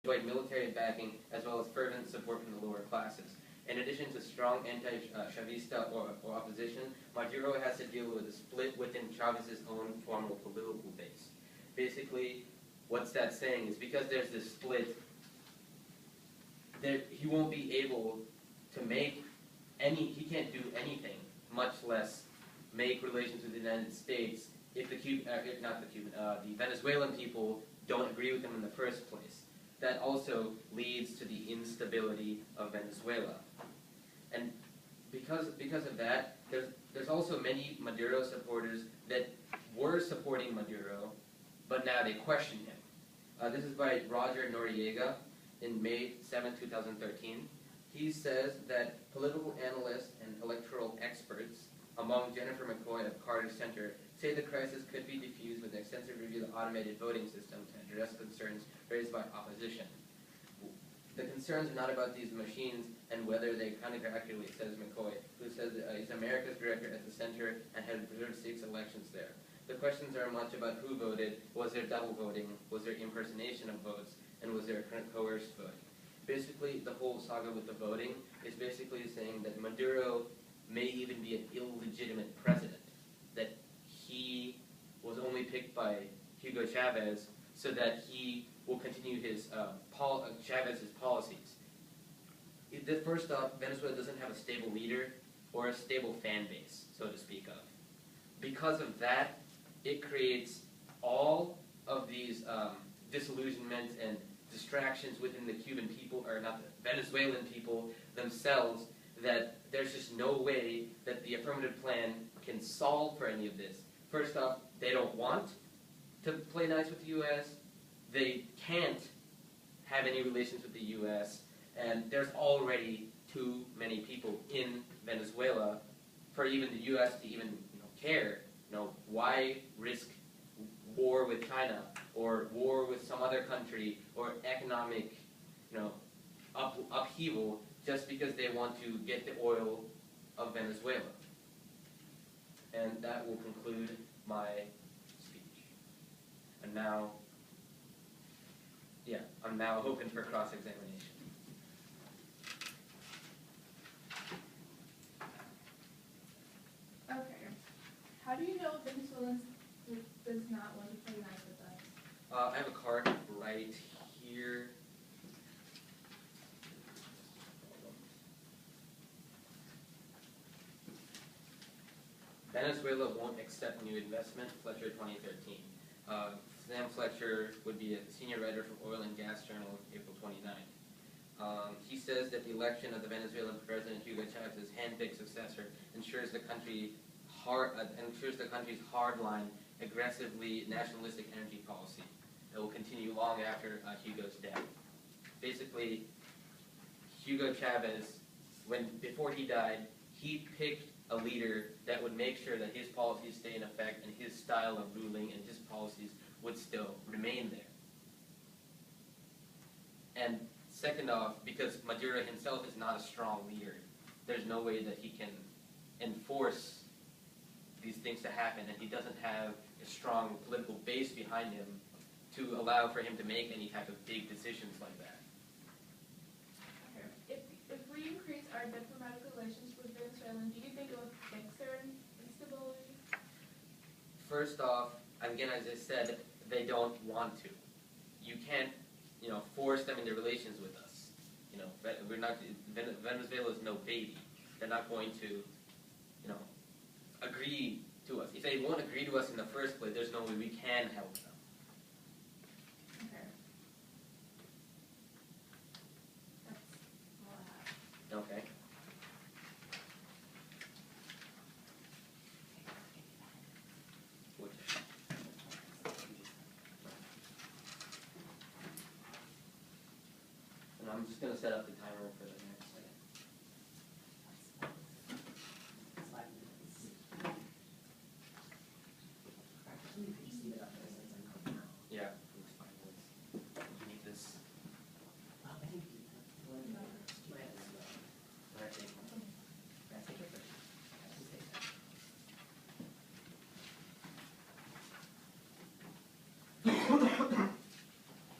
enjoyed military backing as well as fervent support from the lower classes. In addition to strong anti-Chavista or opposition, Maduro has to deal with a split within Chavez's own formal political base. Basically, what's that saying is because there's this split, he won't be able to make he can't do anything, much less make relations with the United States if the Venezuelan people don't agree with him in the first place. That also leads to the instability of Venezuela. And because of that, there's also many Maduro supporters that were supporting Maduro, but now they question him. This is by Roger Noriega in May 7, 2013. He says that political analysts and electoral experts, among Jennifer McCoy of Carter Center, say the crisis could be diffused with an extensive review of the automated voting system to address concerns raised by opposition. The concerns are not about these machines and whether they count accurately, says McCoy, who says he's America's director at the center and had observed 6 elections there. The questions are much about who voted, was there double voting, was there impersonation of votes, and was there a coerced vote. Basically, the whole saga with the voting is basically saying that Maduro may even be an illegitimate president, that he was only picked by Hugo Chavez so that he will continue his Chavez's policies. First off, Venezuela doesn't have a stable leader or a stable fan base, so to speak of. Because of that, it creates all of these disillusionments and distractions within the Cuban people, or not the Venezuelan people themselves, that there's just no way that the affirmative plan can solve for any of this. First off, they don't want to play nice with the U.S., they can't have any relations with the U.S., and there's already too many people in Venezuela for even the U.S. to even care. Why risk war with China or war with some other country or economic upheaval just because they want to get the oil of Venezuela? And that will conclude my speech. And now, I'm now open for cross-examination. Okay. How do you know Venezuelans does not want to play nice with us? I have a card right here. Venezuela won't accept new investment, Fletcher 2013. Sam Fletcher would be a senior writer for Oil and Gas Journal, April 29th. He says that the election of the Venezuelan President Hugo Chavez's hand-picked successor ensures the country's hardline, aggressively nationalistic energy policy that will continue long after Hugo's death. Basically, Hugo Chavez, before he died, he picked a leader that would make sure that his policies stay in effect and his style of ruling and his policies would still remain there. And second off, because Maduro himself is not a strong leader, there's no way that he can enforce these things to happen, and he doesn't have a strong political base behind him to allow for him to make any type of big decisions like that. Okay. If we increase our diplomatic relations with Venezuela, do you think it will fix their instability? First off, again, as I said, they don't want to. You can't, force them into relations with us. We're not. Venezuela is no baby. They're not going to, agree to us. If they won't agree to us in the first place, there's no way we can help them. Okay. That's all I have. Okay. And I'm just going to set up the timer for the next.